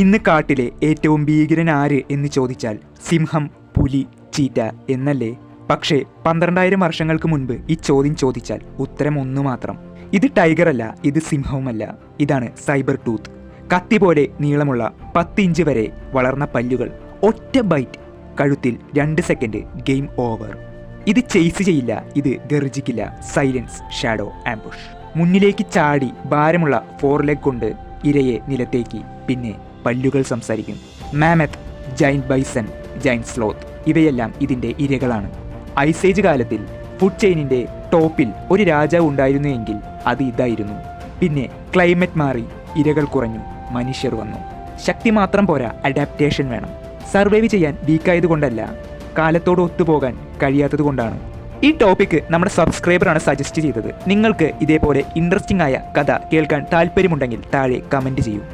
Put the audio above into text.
ഇന്ന് കാട്ടിലെ ഏറ്റവും ഭീകരൻ ആര് എന്ന് ചോദിച്ചാൽ സിംഹം, പുലി, ചീറ്റ എന്നല്ലേ? പക്ഷേ 12,000 വർഷങ്ങൾക്ക് മുൻപ് ഈ ചോദ്യം ചോദിച്ചാൽ ഉത്തരം ഒന്നു മാത്രം. ഇത് ടൈഗർ അല്ല, ഇത് സിംഹവുമല്ല, ഇതാണ് സൈബർ ടൂത്ത്. കത്തി പോലെ നീളമുള്ള 10 ഇഞ്ച് വരെ വളർന്ന പല്ലുകൾ, ഒറ്റ ബൈറ്റ്, കഴുത്തിൽ 2 സെക്കൻഡ്, ഗെയിം ഓവർ. ഇത് ചേസ് ചെയ്യില്ല, ഇത് ഗർജിക്കില്ല, സൈലൻസ്, ഷാഡോ, ആംബുഷ്. മുന്നിലേക്ക് ചാടി ഭാരമുള്ള 4 ലെഗ് കൊണ്ട് ഇരയെ നിലത്തേക്ക്, പിന്നെ പല്ലുകൾ സംസാരിക്കും. Mammoth, giant bison, giant sloth ഇവയെല്ലാം ഇതിൻ്റെ ഇരകളാണ്. ഐസേജ് കാലത്തിൽ ഫുഡ് ചെയിനിൻ്റെ ടോപ്പിൽ ഒരു രാജാവ് ഉണ്ടായിരുന്നുവെങ്കിൽ അത് ഇതായിരുന്നു. പിന്നെ ക്ലൈമറ്റ് മാറി, ഇരകൾ കുറഞ്ഞു, മനുഷ്യർ വന്നു. ശക്തി മാത്രം പോരാ, അഡാപ്റ്റേഷൻ വേണം. സർവൈവ് ചെയ്യാൻ വീക്കായതുകൊണ്ടല്ല, കാലത്തോട് ഒത്തുപോകാൻ കഴിയാത്തത് കൊണ്ടാണ്. ഈ ടോപ്പിക്ക് നമ്മുടെ സബ്സ്ക്രൈബറാണ് സജസ്റ്റ് ചെയ്തത്. നിങ്ങൾക്ക് ഇതേപോലെ ഇൻട്രസ്റ്റിംഗ് ആയ കഥ കേൾക്കാൻ താല്പര്യമുണ്ടെങ്കിൽ താഴെ കമൻറ്റ് ചെയ്യൂ.